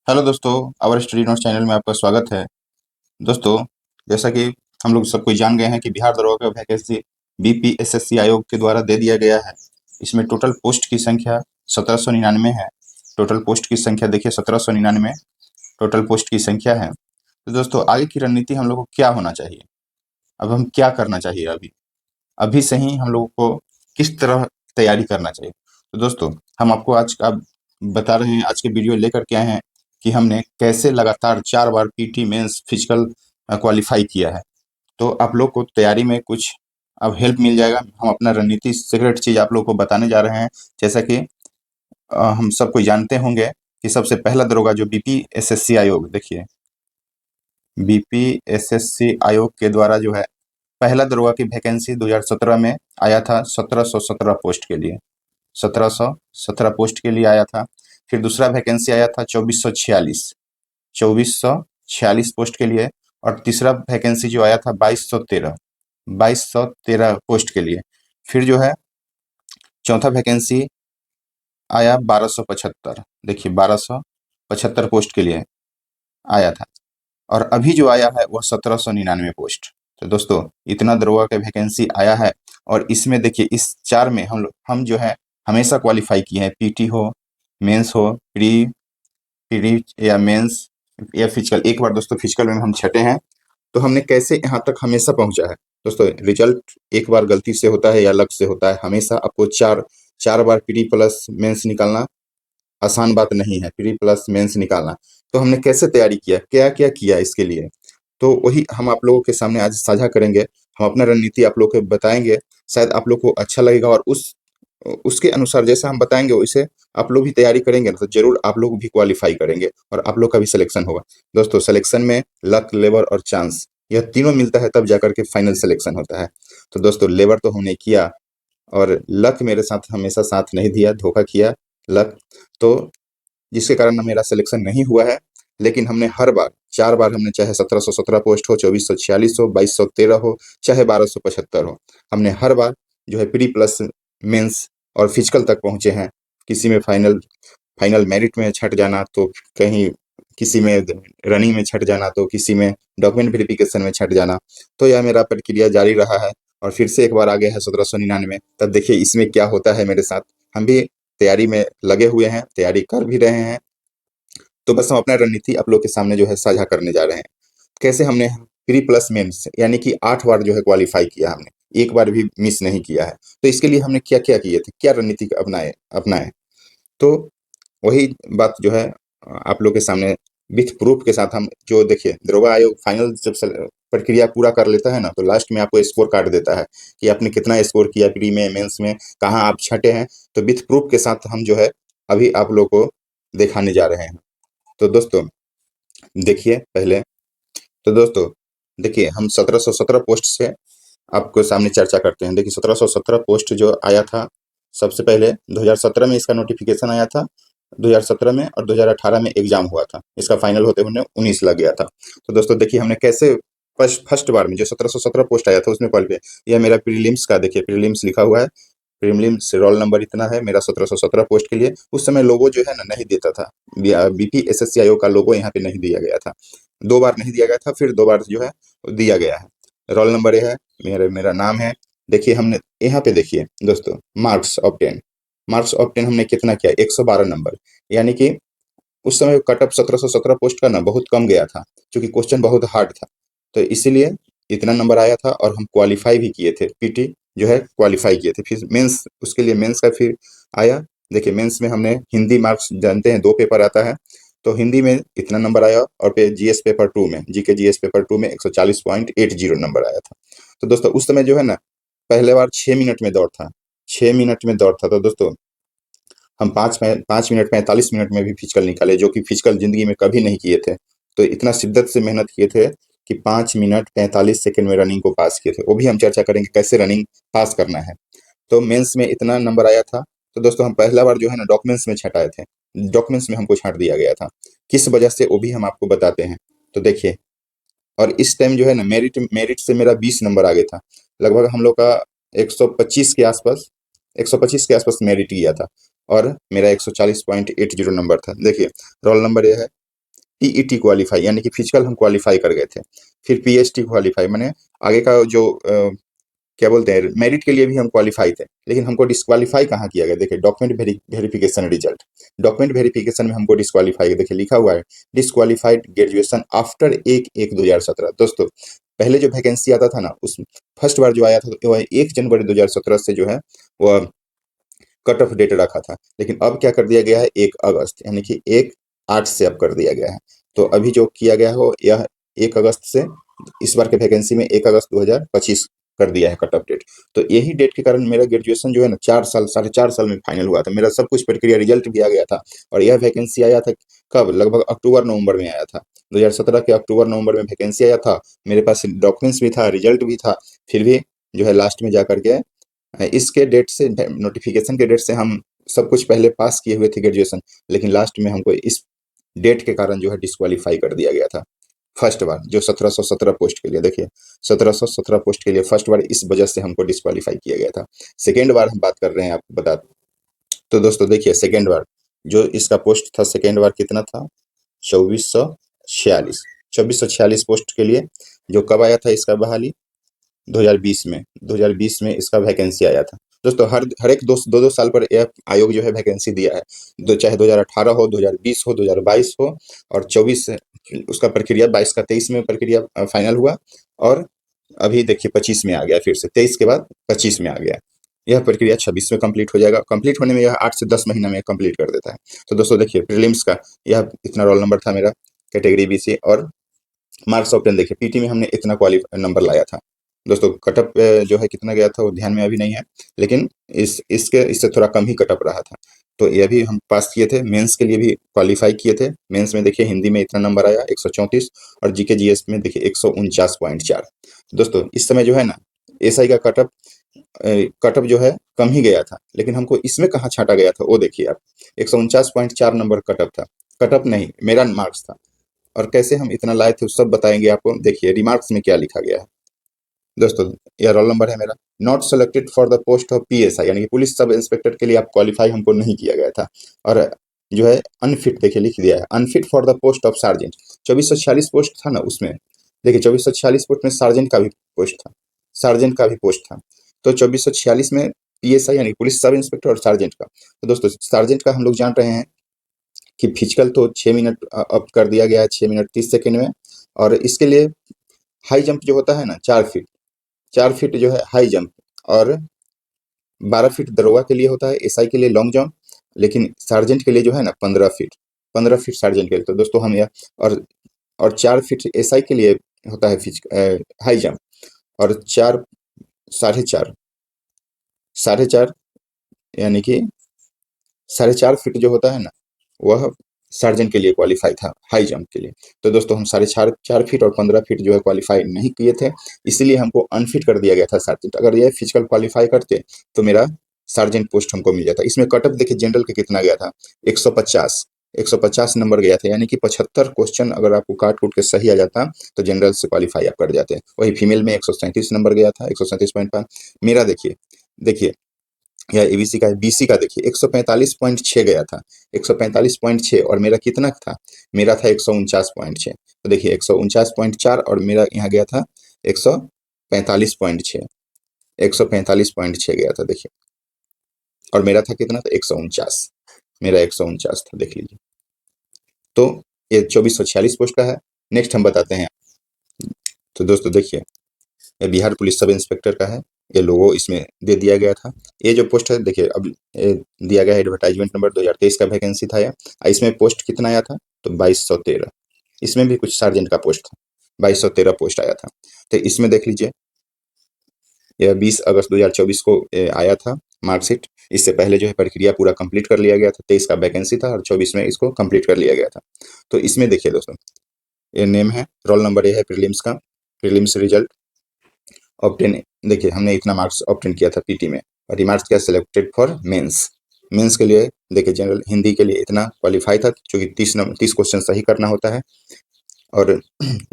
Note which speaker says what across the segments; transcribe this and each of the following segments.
Speaker 1: Hello दोस्तों, our study notes channel में आपका स्वागत है। दोस्तों, जैसा कि हम लोग सब कोई जान गए हैं कि बिहार दरोगा का वैकेंसी बीपीएसएससी आयोग के द्वारा दे दिया गया है। इसमें टोटल पोस्ट की संख्या 1799 है। टोटल पोस्ट की संख्या देखिए 1799 टोटल पोस्ट की संख्या है। तो दोस्तों, आगे की रणनीति हम लोग को क्या होना चाहिए? अब हम क्या करना चाहिए? अभी अभी से ही हम लोगों को किस तरह तैयारी करना चाहिए? तो दोस्तों, हम आपको आज का बता रहे हैं, आज के वीडियो लेकर के आए हैं कि हमने कैसे लगातार 4 बार पीटी मेंस फिजिकल क्वालिफाई किया है। तो आप लोग को तैयारी में कुछ अब हेल्प मिल जाएगा। हम अपना रणनीति सीक्रेट चीज़ आप लोग को बताने जा रहे हैं। जैसा कि हम सब कोई जानते होंगे कि सबसे पहला दरोगा जो बीपीएसएससी आयोग, देखिए बीपीएसएससी आयोग के द्वारा जो है पहला दरोगा की वैकेंसी 2017 में आया था 1717 पोस्ट के लिए। 1717 पोस्ट के लिए आया था। फिर दूसरा वैकेंसी आया था 2446 पोस्ट के लिए। और तीसरा वैकेंसी जो आया था 2213 पोस्ट के लिए। फिर जो है चौथा वैकेंसी आया 1275, देखिए 1275 पोस्ट के लिए आया था। और अभी जो आया है वह 1799 पोस्ट। तो दोस्तों, इतना दरोगा का वैकेंसी आया है। और इसमें देखिए इस 4 में हम जो है हमेशा क्वालिफाई किए हैं। पीटी हो, मेंस हो, प्री प्री या मेंस या फिजिकल। एक बार दोस्तों फिजिकल में हम छटे हैं। तो हमने कैसे यहाँ तक हमेशा पहुंचा है? दोस्तों, रिजल्ट एक बार गलती से होता है या लक से होता है। हमेशा आपको चार चार बार प्री प्लस मेंस निकालना आसान बात नहीं है। प्री प्लस मेंस निकालना। तो हमने कैसे तैयारी किया, क्या क्या किया इसके लिए, तो वही हम आप लोगों के सामने आज साझा करेंगे। हम अपना रणनीति आप लोग को बताएंगे। शायद आप लोग को अच्छा लगेगा और उसके अनुसार जैसा हम बताएंगे वैसे आप लोग भी तैयारी करेंगे ना, तो जरूर आप लोग भी क्वालिफाई करेंगे और आप लोग का भी सिलेक्शन होगा। दोस्तों, सिलेक्शन में लक, लेबर और चांस, यह तीनों मिलता है तब जाकर के फाइनल सिलेक्शन होता है। तो दोस्तों, लेबर तो हमने किया और लक मेरे साथ हमेशा साथ नहीं दिया, धोखा किया लक। तो जिसके कारण मेरा सिलेक्शन नहीं हुआ है। लेकिन हमने हर बार 4 बार हमने, चाहे 1717 पोस्ट हो, 2446 हो, 2213 हो, चाहे 1275 हो, हमने हर बार जो है प्री प्लस मेंस और फिजिकल तक पहुंचे हैं। किसी में फाइनल फाइनल मेरिट में छट जाना, तो कहीं किसी में रनिंग में छट जाना, तो किसी में डॉक्यूमेंट वेरिफिकेशन में छट जाना। तो यह मेरा प्रक्रिया जारी रहा है और फिर से एक बार आ गया है 1799। तब देखिए इसमें क्या होता है मेरे साथ। हम भी तैयारी में लगे हुए हैं, तैयारी कर भी रहे हैं। तो बस हम अपना रणनीति आप लोग के सामने जो है साझा करने जा रहे हैं। कैसे हमने प्री प्लस मेंस यानी कि 8 बार जो है क्वालिफाई किया हमने, एक बार भी मिस नहीं किया है। तो इसके लिए हमने क्या क्या किए थे, क्या रणनीति अपनाए अपनाए तो वही बात जो है आप लोग के सामने विथ प्रूफ के साथ हम जो, देखिए दरोगा आयोग फाइनल जब प्रक्रिया पूरा कर लेता है ना, तो लास्ट में आपको स्कोर कार्ड देता है कि आपने कितना स्कोर किया प्री में, मेंस में, कहाँ आप छटे हैं। तो विथ प्रूफ के साथ हम जो है अभी आप लोग को दिखाने जा रहे हैं। तो दोस्तों देखिए पहले, तो दोस्तों देखिए हम 1717 पोस्ट से आपको सामने चर्चा करते हैं। देखिए 1717 पोस्ट जो आया था, सबसे पहले 2017 में इसका नोटिफिकेशन आया था, 2017 में, और 2018 में एग्जाम हुआ था। इसका फाइनल होते होने 19 लग गया था। तो दोस्तों देखिए हमने कैसे फर्स्ट बार में जो 1717 पोस्ट आया था उसमें क्वालिफाई। यह मेरा प्रीलिम्स का, देखिए प्रीलिम्स लिखा हुआ है। प्रीलिम्स रोल नंबर इतना है मेरा 1717 पोस्ट के लिए। उस समय लोगो जो है ना नहीं देता था। बीपीएसएससी आयोग का लोगो यहाँ पे नहीं दिया गया था। 2 बार नहीं दिया गया था, फिर 2 बार जो है दिया गया है। रोल नंबर ये है, मेरा नाम है। देखिए हमने यहाँ पे, देखिए दोस्तों, मार्क्स ऑफ 10 हमने कितना किया, 112 नंबर। यानी कि उस समय कट ऑफ 1717 पोस्ट का ना बहुत कम गया था, क्योंकि क्वेश्चन बहुत हार्ड था। तो इसीलिए इतना नंबर आया था और हम क्वालिफाई भी किए थे। पीटी जो है क्वालिफाई किए थे। फिर मेंस, उसके लिए मेंस का फिर आया। देखिए मेंस में हमने हिंदी, मार्क्स जानते हैं 2 पेपर आता है, तो हिंदी में इतना नंबर आया। और फिर जीएस पेपर 2 में, जीके जीएस पेपर 2 में 140.80 नंबर आया था। तो दोस्तों उस समय जो है ना, पहले बार 6 मिनट में दौड़ था, 6 मिनट में दौड़ था। तो दोस्तों हम 5 मिनट 45 मिनट में भी फिजिकल निकाले, जो कि फिजिकल जिंदगी में कभी नहीं किए थे। तो इतना शिद्दत से मेहनत किए थे कि 5 मिनट 45 सेकंड में रनिंग को पास किए थे। वो भी हम चर्चा करेंगे कैसे रनिंग पास करना है। तो मेंस में इतना नंबर आया था। तो दोस्तों हम पहला बार जो है ना डॉक्यूमेंट्स में छटाए थे। डॉक्यूमेंट्स में हमको छांट दिया गया था, किस वजह से वो भी हम आपको बताते हैं। तो देखिए, और इस टाइम जो है ना मेरिट मेरिट से मेरा 20 नंबर आगे था। लगभग हम लोग का 125 के आसपास, 125 के आसपास मेरिट गया था। और मेरा 140.80 नंबर था। देखिए रोल नंबर ये है टीईटी क्वालिफाई यानी कि फिजिकल हम क्वालिफाई कर गए थे, फिर पीएचटी क्वालिफाई मैंने आगे का जो क्या बोलते हैं मेरिट के लिए भी हम क्वालिफाई थे, लेकिन हमको डिस्क्वालीफाई कहाँ किया गया? देखिए document verification result, document verification में हमको डिस्क्वालीफाई, देखिए लिखा हुआ है डिस्क्वालीफाइड ग्रेजुएशन आफ्टर 1/1/2017। दोस्तों पहले जो वैकेंसी आता था ना, उस फर्स्ट बार जो आया था तो वह 1 जनवरी 2017 से जो है वह कट ऑफ डेट रखा था, लेकिन अब क्या कर दिया गया है 1 अगस्त, यानी कि 1/8 से अब कर दिया गया है। तो अभी जो किया गया हो यह 1 अगस्त से, इस बार के वैकेंसी में 1 अगस्त 2025 कर दिया है कट ऑफ डेट। तो यही डेट के कारण मेरा ग्रेजुएशन जो है ना 4 साल 4.5 साल में फाइनल हुआ था, मेरा सब कुछ प्रक्रिया रिजल्ट भी आ गया था। और यह वैकेंसी आया था कब? लगभग अक्टूबर नवंबर में आया था, 2017 के अक्टूबर नवंबर में वैकेंसी आया था। मेरे पास डॉक्यूमेंट्स भी था, रिजल्ट भी था, फिर भी जो है लास्ट में जा करके इसके डेट से, नोटिफिकेशन के डेट से हम सब कुछ पहले पास किए हुए थे ग्रेजुएशन, लेकिन लास्ट में हमको इस डेट के कारण जो है डिस्क्वालीफाई कर दिया गया था फर्स्ट बार, जो 1717 पोस्ट के लिए, देखिए 1717 पोस्ट के लिए फर्स्ट बार इस वजह से हमको डिस्क्वालीफाई किया गया था। सेकेंड बार हम बात कर रहे हैं, आपको बता, तो दोस्तों देखिए सेकेंड बार जो इसका पोस्ट था, सेकेंड बार कितना था? 2446, 2446 पोस्ट के लिए जो कब आया था इसका बहाली? 2020 में इसका वैकेंसी आया था। दोस्तों हर एक दो दो साल पर यह आयोग जो है वैकेंसी दिया है, चाहे 2018 हो, 2020 हो, 2022 हो, और 24 उसका प्रक्रिया 22 का 23 में प्रक्रिया फाइनल हुआ, और अभी देखिए 25 में आ गया, फिर से 23 के बाद 25 में आ गया। यह प्रक्रिया 26 में कंप्लीट हो जाएगा। कंप्लीट होने में यह 8 से 10 महीना में कंप्लीट कर देता है। तो दोस्तों देखिए प्रीलिम्स का यह इतना रोल नंबर था मेरा, कैटेगरी बी से, और मार्क्स ऑप्टेन देखिए पीटी में हमने इतना क्वालिफाई नंबर लाया था। दोस्तों कटअप जो है कितना गया था वो ध्यान में अभी नहीं है, लेकिन इससे थोड़ा कम ही कटअप रहा था। तो ये भी हम पास किए थे, मेंस के लिए भी क्वालिफाई किए थे। मेंस में देखिए हिंदी में इतना नंबर आया 134, और जीके जीएस में देखिए 149.4। दोस्तों इस समय जो है ना एसआई का कटअप जो है कम ही गया था, लेकिन हमको इसमें कहाँ छांटा गया था वो देखिए आप, 149.4 नंबर कटअप था, कटअप नहीं मेरा मार्क्स था। और कैसे हम इतना लाए थे सब बताएंगे आपको। देखिए रिमार्क्स में क्या लिखा गया है दोस्तों, यह रोल नंबर है मेरा। Not selected for the post of PSI, यानी कि पुलिस सब इंस्पेक्टर के लिए आप क्वालिफाई हमको नहीं किया गया था। और जो है अनफिट, देखिए लिख दिया है unfit for the post of sergeant. 2446 post था ना उसमें, देखिए 2446 पोस्ट में सार्जेंट का भी पोस्ट था, सार्जेंट का भी पोस्ट था। तो 2446 में पीएसआई यानी पुलिस सब इंस्पेक्टर और सार्जेंट का। तो दोस्तों सार्जेंट का हम लोग जान रहे हैं कि फिजिकल तो 6 मिनट अप कर दिया गया है, 6 मिनट 30 सेकेंड में। और इसके लिए हाई जंप जो होता है ना 4 फीट, 4 फीट जो है हाई जंप, और 12 फीट दरोगा के लिए होता है, एसआई के लिए लॉन्ग जंप, लेकिन सार्जेंट के लिए जो है ना 15 फीट, 15 फीट सार्जेंट के लिए। तो दोस्तों हम यह, और 4 फीट एसआई के लिए होता है हाई जंप, और 4 साढ़े चार यानी कि 4.5 फीट जो होता है ना वह सार्जेंट के लिए क्वालिफाई था हाई जंप के लिए। तो दोस्तों हम 4.5 फीट और 15 फीट जो है क्वालिफाई नहीं किए थे, इसीलिए हमको अनफिट कर दिया गया था सार्जेंट। अगर ये फिजिकल क्वालिफाई करते तो मेरा सार्जेंट पोस्ट हमको मिल जाता। इसमें कटअप देखिए जनरल के कितना गया था, 150, 150 नंबर गया था, यानी कि 75 क्वेश्चन अगर आपको काट कूट के सही आ जाता तो जनरल से क्वालिफाई आप कर जाते। वही फीमेल में 137 नंबर गया था, 137.5। मेरा देखिए देखिए या एबीसी का है, बीसी का देखिए 145.6 गया था, 145.6, और मेरा कितना था? मेरा था 149.6। तो देखिए 149.4 और मेरा यहाँ गया था 145.6, 145.6 गया था देखिए, और मेरा था कितना था? 149, मेरा 149 था, देख लीजिए। तो ये 2446 पोस्ट का है। नेक्स्ट हम बताते हैं। तो दोस्तों देखिए ये बिहार पुलिस सब इंस्पेक्टर का है, ये लोगो इसमें दे दिया गया था। ये जो पोस्ट है देखिए अब दिया गया है एडवर्टाइजमेंट नंबर 2023 का वैकेंसी था यह। इसमें पोस्ट कितना आया था? तो 2213। इसमें भी कुछ सार्जेंट का पोस्ट था, 2213 पोस्ट आया था। तो इसमें देख लीजिए यह 20 अगस्त 2024 को आया था मार्कशीट। इससे पहले जो है प्रक्रिया पूरा कंप्लीट कर लिया गया था, 23 का वैकेंसी था और 24 में इसको कंप्लीट कर लिया गया था। तो इसमें देखिए दोस्तों ये नेम है, रोल नंबर ये है प्रीलिम्स का, प्रीलिम्स रिजल्ट ऑप्टेन। देखिए हमने इतना मार्क्स ऑप्टेन किया था पीटी में, और रिमार्क्स क्या सिलेक्टेड फॉर मेंस। मेंस के लिए देखिए जनरल हिंदी के लिए इतना क्वालिफाई था, क्योंकि 30 क्वेश्चन सही करना होता है। और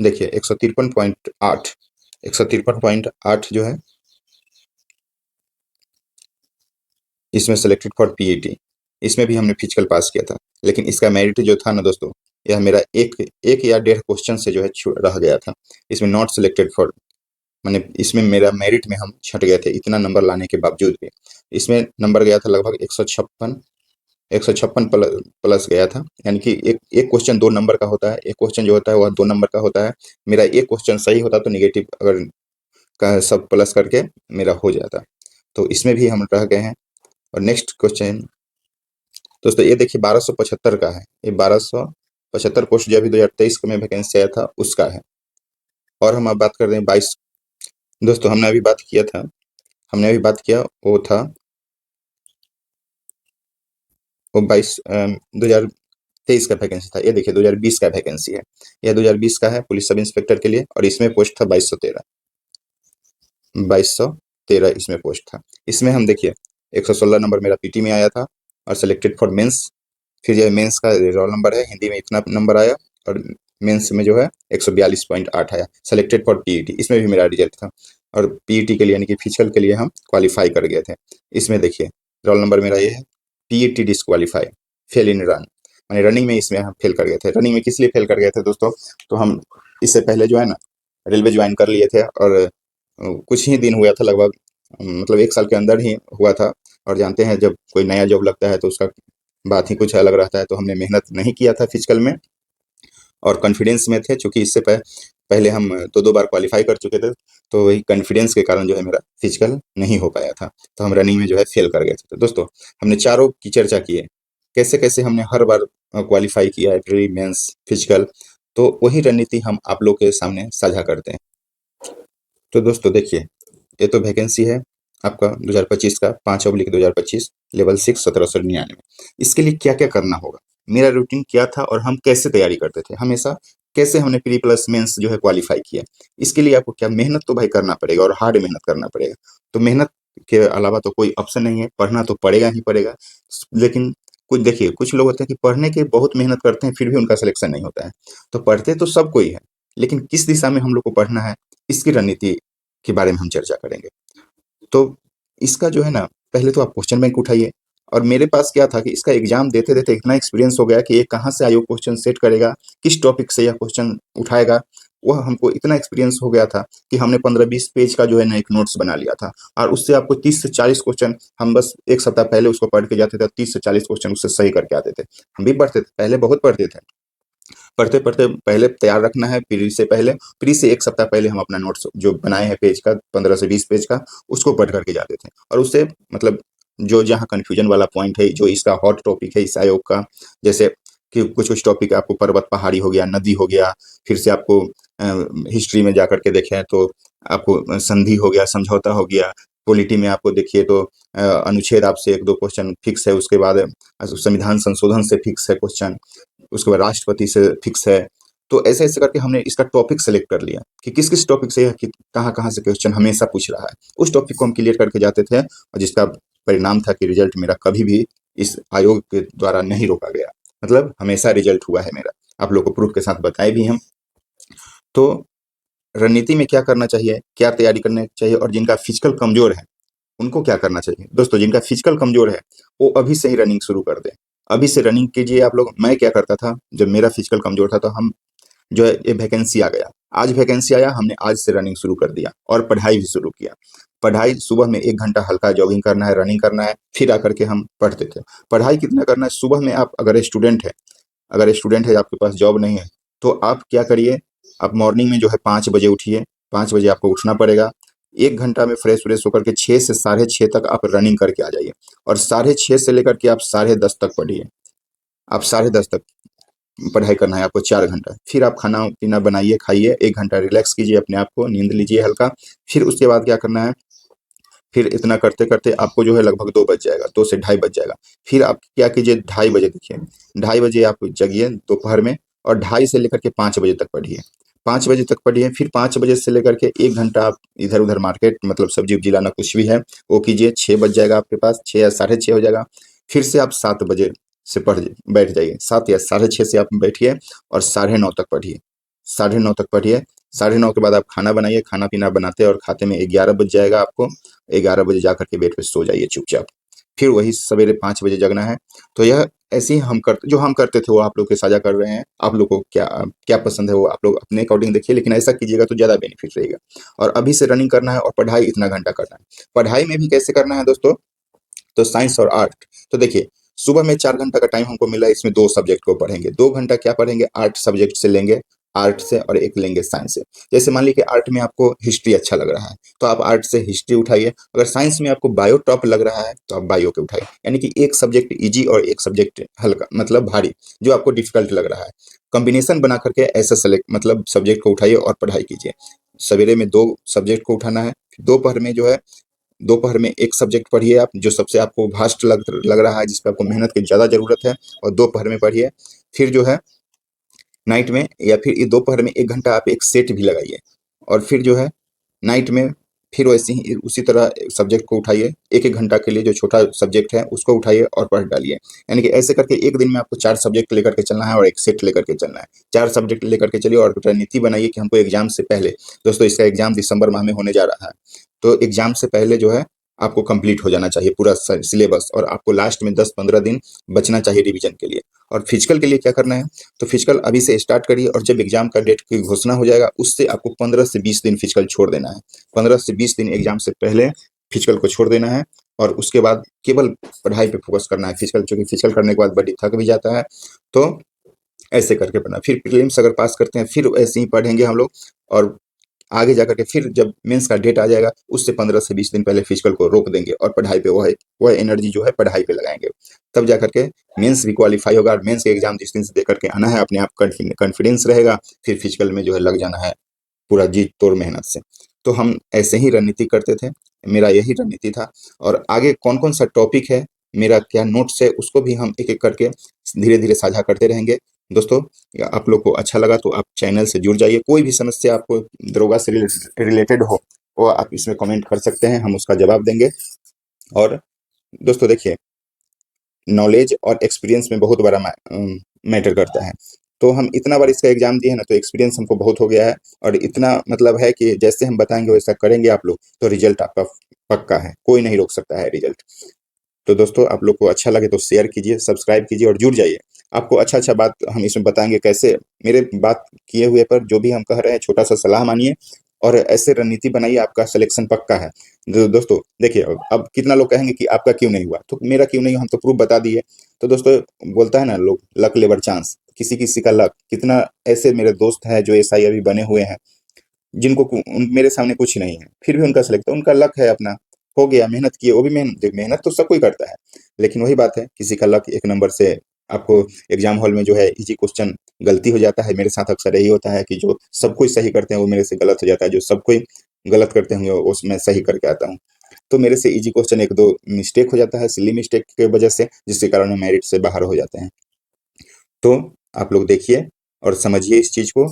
Speaker 1: देखिए 153.8, 153.8 जो है इसमें सिलेक्टेड फॉर पीईटी। इसमें भी हमने फिजिकल पास किया था, लेकिन इसका मेरिट जो था ना दोस्तों यह मेरा एक एक या डेढ़ क्वेश्चन से जो है रह गया था। इसमें नॉट सिलेक्टेड फॉर, माने इसमें मेरा मेरिट में हम छट गए थे इतना नंबर लाने के बावजूद भी। इसमें नंबर गया था लगभग 156 प्लस गया था। यानी कि एक एक क्वेश्चन 2 नंबर का होता है, एक क्वेश्चन जो होता है वह 2 नंबर का होता है। मेरा एक क्वेश्चन सही होता तो नेगेटिव अगर का सब प्लस करके मेरा हो जाता। तो इसमें भी हम रह गए हैं। और नेक्स्ट क्वेश्चन दोस्तों ये देखिए 1275 का है। ये 1275 पोस्ट जो अभी 2023 में वैकेंसी आया था उसका है। और हम अब बात कर रहे हैं 22। दोस्तों हमने अभी बात किया था, वो था वो 2023 का वैकेंसी था। ये देखिए 2020 का वैकेंसी है। यह 2020 का है पुलिस सब इंस्पेक्टर के लिए, और इसमें पोस्ट था 2213 इसमें पोस्ट था। इसमें हम देखिए 116 नंबर मेरा पीटी में आया था, और सिलेक्टेड फॉर मेंस। फिर जो है मेंस का रोल नंबर है, हिंदी में इतना नंबर आया, और मेंस में जो है 142.8 आया। सेलेक्टेड फॉर पीईटी, इसमें भी मेरा रिजल्ट था, और पीईटी के लिए यानी कि फिजिकल के लिए हम क्वालिफाई कर गए थे। इसमें देखिए रोल नंबर मेरा ये है, पीईटी डिस्क्वालीफाई, फेल इन रन, माने रनिंग में इसमें हम फेल कर गए थे। रनिंग में किस लिए फेल कर गए थे दोस्तों, तो हम इससे पहले जो है ना रेलवे ज्वाइन कर लिए थे, और कुछ ही दिन हुआ था लगभग, मतलब 1 साल के अंदर ही हुआ था। और जानते हैं जब कोई नया जॉब लगता है तो उसका बात ही कुछ अलग रहता है। तो हमने मेहनत नहीं किया था फिजिकल में, और कॉन्फिडेंस में थे, चूंकि इससे पहले हम 2-2 बार क्वालिफाई कर चुके थे। तो वही कॉन्फिडेंस के कारण जो है मेरा फिजिकल नहीं हो पाया था, तो हम रनिंग में जो है फेल कर गए थे। तो दोस्तों हमने चारों की चर्चा की है, कैसे कैसे हमने हर बार क्वालिफाई किया है, प्री मेंस फिजिकल। तो वही रणनीति हम आप लोग के सामने साझा करते हैं। तो दोस्तों देखिए ये तो वैकेंसी है आपका 2025 का 5/2025 लेवल 6 1799। इसके लिए क्या क्या करना होगा, मेरा रूटीन क्या था, और हम कैसे तैयारी करते थे हमेशा, कैसे हमने प्री प्लस मेंस जो है क्वालिफाई किया। इसके लिए आपको क्या मेहनत तो भाई करना पड़ेगा, और हार्ड मेहनत करना पड़ेगा। तो मेहनत के अलावा तो कोई ऑप्शन नहीं है, पढ़ना तो पड़ेगा ही पड़ेगा। लेकिन कुछ देखिए कुछ लोग होते हैं कि पढ़ने के बहुत मेहनत करते हैं फिर भी उनका सिलेक्शन नहीं होता है। तो पढ़ते तो सब कोई है, लेकिन किस दिशा में हम लोग को पढ़ना है, इसकी रणनीति के बारे में हम चर्चा करेंगे। तो इसका जो है ना, पहले तो आप क्वेश्चन बैंक उठाइए। और मेरे पास क्या था कि इसका एग्जाम देते देते इतना एक्सपीरियंस हो गया कि ये कहाँ से आयोग क्वेश्चन सेट करेगा, किस टॉपिक से यह क्वेश्चन उठाएगा, वह हमको इतना एक्सपीरियंस हो गया था कि हमने 15-20 पेज का जो है ना एक नोट्स बना लिया था। और उससे आपको 30 से 40 क्वेश्चन हम बस 1 सप्ताह पहले उसको पढ़ के जाते थे, 30 से 40 क्वेश्चन उससे सही करके आते थे। हम भी पढ़ते थे, पहले बहुत पढ़ते थे। पढ़ते पढ़ते पहले तैयार रखना है प्री से पहले, प्री से 1 सप्ताह पहले हम अपना नोट्स जो बनाए हैं पेज का 15 से 20 पेज का, उसको पढ़ करके जाते थे। और उससे मतलब जो जहाँ कन्फ्यूजन वाला पॉइंट है, जो इसका हॉट टॉपिक है इस आयोग का, जैसे कि कुछ कुछ टॉपिक आपको पर्वत पहाड़ी हो गया, नदी हो गया। फिर से आपको हिस्ट्री में जा करके देखें तो आपको संधि हो गया, समझौता हो गया। पॉलिटी में आपको देखिए तो अनुच्छेद आपसे 1-2 क्वेश्चन फिक्स है। उसके बाद संविधान संशोधन से फिक्स है क्वेश्चन, उसके बाद राष्ट्रपति से फिक्स है। तो ऐसे ऐसे करके हमने इसका टॉपिक सेलेक्ट कर लिया कि किस किस टॉपिक से कि कहाँ कहाँ से क्वेश्चन हमेशा पूछ रहा है। उस टॉपिक को हम क्लियर करके जाते थे, और जिसका परिणाम था कि रिजल्ट मेरा कभी भी इस आयोग के द्वारा नहीं रोका गया, मतलब हमेशा रिजल्ट हुआ है मेरा। आप लोग को प्रूफ के साथ बताए भी हम। तो रणनीति में क्या करना चाहिए, क्या तैयारी करनी चाहिए, और जिनका फिजिकल कमजोर है उनको क्या करना चाहिए। दोस्तों जिनका फिजिकल कमजोर है वो अभी से ही रनिंग शुरू कर दें, अभी से रनिंग कीजिए आप लोग। मैं क्या करता था, जब मेरा फिजिकल कमजोर था तो हम जो है ये वैकेंसी आ गया, आज वैकेंसी आया, हमने आज से रनिंग शुरू कर दिया और पढ़ाई भी शुरू किया। पढ़ाई सुबह में 1 घंटा हल्का जॉगिंग करना है, रनिंग करना है, फिर आकर के हम पढ़ते थे। पढ़ाई कितना करना है, सुबह में आप अगर स्टूडेंट है आपके पास जॉब नहीं है, तो आप क्या करिए, आप मॉर्निंग में जो है 5 बजे उठिए। 5 बजे आपको उठना पड़ेगा। 1 घंटा में फ्रेश व्रेश होकर के 6 से 6:30 तक आप रनिंग करके आ जाइए, और 6:30 से लेकर के आप 10:30 तक पढ़िए। आप 10:30 तक पढ़ाई करना है आपको 4 घंटा। फिर आप खाना पीना बनाइए, खाइए, 1 घंटा रिलैक्स कीजिए अपने आप को, नींद लीजिए हल्का। फिर उसके बाद क्या करना है, फिर इतना करते करते आपको जो है लगभग 2 बज जाएगा, 2 से ढाई बज जाएगा। फिर आप क्या कीजिए, 2:30 बजे देखिए, 2:30 बजे आप जगिए दोपहर में, और 2:30 से लेकर के 5 बजे तक पढ़िए। 5 बजे तक पढ़िए, फिर 5 बजे से लेकर के 1 घंटा आप इधर उधर मार्केट, मतलब सब्जी उब्जी लाना कुछ भी है वो कीजिए। 6 बज जाएगा आपके पास, 6 या 6:30 हो जाएगा। फिर से आप 7 बजे से बैठ जाइए, 7 या 6:30 से आप बैठिए, और 9:30 तक पढ़िए। 9:30 तक पढ़िए। 9:30 के बाद आप खाना बनाइए, खाना पीना बनाते और खाते में 11 बज जाएगा आपको। 11 बजे जा करके बेड पे सो जाइए चुपचाप। फिर वही सवेरे 5 बजे जगना है। तो यह ऐसे ही जो हम करते थे वो आप लोग के साझा कर रहे हैं। आप लोग को क्या क्या पसंद है वो आप लोग अपने अकॉर्डिंग देखिए, लेकिन ऐसा कीजिएगा तो ज़्यादा बेनिफिट रहेगा। और अभी से रनिंग करना है और पढ़ाई इतना घंटा करना है। पढ़ाई में भी कैसे करना है दोस्तों, तो साइंस और आर्ट, तो देखिए सुबह में 4 घंटा का टाइम हमको मिला है, इसमें 2 सब्जेक्ट को पढ़ेंगे। 2 घंटा क्या पढ़ेंगे, आर्ट सब्जेक्ट से लेंगे, आर्ट से, और 1 लेंगे साइंस से। जैसे मान लीजिए आर्ट में आपको हिस्ट्री अच्छा लग रहा है, तो आप आर्ट से हिस्ट्री उठाइए। अगर साइंस में आपको बायो टफ लग रहा है, तो आप बायो के उठाइए। यानी कि 1 सब्जेक्ट ईज़ी और 1 सब्जेक्ट हल्का, मतलब भारी, जो आपको डिफ़िकल्ट लग रहा है। कॉम्बिनेशन बना करके ऐसा सेलेक्ट मतलब सब्जेक्ट को उठाइए और पढ़ाई कीजिए। सवेरे में 2 सब्जेक्ट को उठाना है, दोपहर में जो है, दोपहर में 1 सब्जेक्ट पढ़िए आप, जो सबसे आपको भास्ट लग रहा है, जिस पे आपको मेहनत की ज़्यादा ज़रूरत है, और दोपहर में पढ़िए। फिर जो है नाइट में, या फिर ये दोपहर में 1 घंटा आप एक सेट भी लगाइए, और फिर जो है नाइट में फिर वैसे ही उसी तरह सब्जेक्ट को उठाइए। 1-1 घंटा के लिए जो छोटा सब्जेक्ट है उसको उठाइए और पढ़ डालिए। यानी कि ऐसे करके एक दिन में आपको 4 सब्जेक्ट लेकर के चलना है और 1 सेट लेकर के चलना है। 4 सब्जेक्ट लेकर के चलिए और रणनीति बनाइए कि हमको एग्जाम से पहले, दोस्तों इसका एग्जाम दिसंबर माह में होने जा रहा है, तो एग्जाम से पहले जो है आपको कंप्लीट हो जाना चाहिए पूरा सिलेबस, और आपको लास्ट में 10-15 दिन बचना चाहिए रिवीजन के लिए। और फिजिकल के लिए क्या करना है, तो फिजिकल अभी से स्टार्ट करिए, और जब एग्जाम का डेट की घोषणा हो जाएगा उससे आपको 15 से 20 दिन फिजिकल छोड़ देना है। 15 से 20 दिन एग्जाम से पहले फिजिकल को छोड़ देना है, और उसके बाद केवल पढ़ाई पे फोकस करना है। फिजिकल, चूंकि फिजिकल करने के बाद बॉडी थक भी जाता है, तो ऐसे करके पढ़ना। फिर प्रीलिम्स अगर पास करते हैं फिर ऐसे ही पढ़ेंगे हम लोग, और आगे जाकर के फिर जब मेंस का डेट आ जाएगा उससे 15 से 20 दिन पहले फिजिकल को रोक देंगे, और पढ़ाई पे वह एनर्जी जो है पढ़ाई पे लगाएंगे। तब जाकर के मेंस भी क्वालिफाई होगा, और मेंस के एग्जाम जिस दिन से दे करके आना है, अपने आप कॉन्फिडेंस रहेगा, फिर फिजिकल में जो है लग जाना है पूरा जी तोड़ मेहनत से। तो हम ऐसे ही रणनीति करते थे, मेरा यही रणनीति था। और आगे कौन-कौन सा टॉपिक है, मेरा क्या नोट्स है, उसको भी हम एक-एक करके धीरे-धीरे साझा करते रहेंगे। दोस्तों, आप लोग को अच्छा लगा तो आप चैनल से जुड़ जाइए। कोई भी समस्या आपको दरोगा से रिलेटेड हो, वो आप इसमें कमेंट कर सकते हैं, हम उसका जवाब देंगे। और दोस्तों देखिए, नॉलेज और एक्सपीरियंस में बहुत बड़ा मैटर करता है। तो हम इतना बार इसका एग्जाम दिए हैं ना, तो एक्सपीरियंस हमको बहुत हो गया है, और इतना मतलब है कि जैसे हम बताएंगे वैसा करेंगे आप लोग, तो रिजल्ट आपका पक्का है, कोई नहीं रोक सकता है रिजल्ट। तो दोस्तों, आप लोग को अच्छा लगे तो शेयर कीजिए, सब्सक्राइब कीजिए और जुड़ जाइए। आपको अच्छा-अच्छा बात हम इसमें बताएँगे, कैसे मेरे बात किए हुए पर जो भी हम कह रहे हैं छोटा-सा सलाह मानिए, और ऐसे रणनीति बनाइए, आपका सिलेक्शन पक्का है। दोस्तों देखिए, अब कितना लोग कहेंगे कि आपका क्यों नहीं हुआ? तो मेरा क्यों नहीं हुआ, हम तो प्रूफ बता दिए। तो दोस्तों, बोलता है ना लोग, लक लेबर चांस, किसी-किसी का लक। कितना ऐसे मेरे दोस्त हैं जो एसआई अभी बने हुए हैं, जिनको मेरे सामने कुछ नहीं है, फिर भी उनका सिलेक्ट, उनका लक है अपना, हो गया, मेहनत किए, वो भी मेहनत तो सब कोई करता है, लेकिन वही बात है, किसी का लक एक नंबर से आपको एग्जाम हॉल में जो है इजी क्वेश्चन गलती हो जाता है। मेरे साथ अक्सर यही होता है कि जो सब कुछ सही करते हैं वो मेरे से गलत हो जाता है, जो सब कोई गलत करते होंगे वो मैं सही करके आता हूँ। तो मेरे से इजी क्वेश्चन 1-2 मिस्टेक हो जाता है, सिली मिस्टेक की वजह से, जिसके कारण मेरिट से बाहर हो जाते हैं। तो आप लोग देखिए और समझिए इस चीज़ को,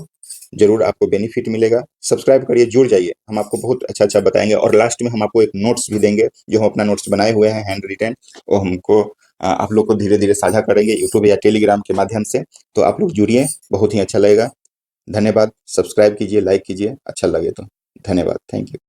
Speaker 1: ज़रूर आपको बेनिफिट मिलेगा। सब्सक्राइब करिए, जुड़ जाइए, हम आपको बहुत अच्छा-अच्छा बताएँगे, और लास्ट में हम आपको एक नोट्स भी देंगे, जो हम अपना नोट्स बनाए हुए हैं हैंड रिटेन, वो हमको आप लोग को धीरे-धीरे साझा करेंगे यूट्यूब या टेलीग्राम के माध्यम से। तो आप लोग जुड़िए, बहुत ही अच्छा लगेगा। धन्यवाद, सब्सक्राइब कीजिए, लाइक कीजिए, अच्छा लगे तो। धन्यवाद, थैंक यू।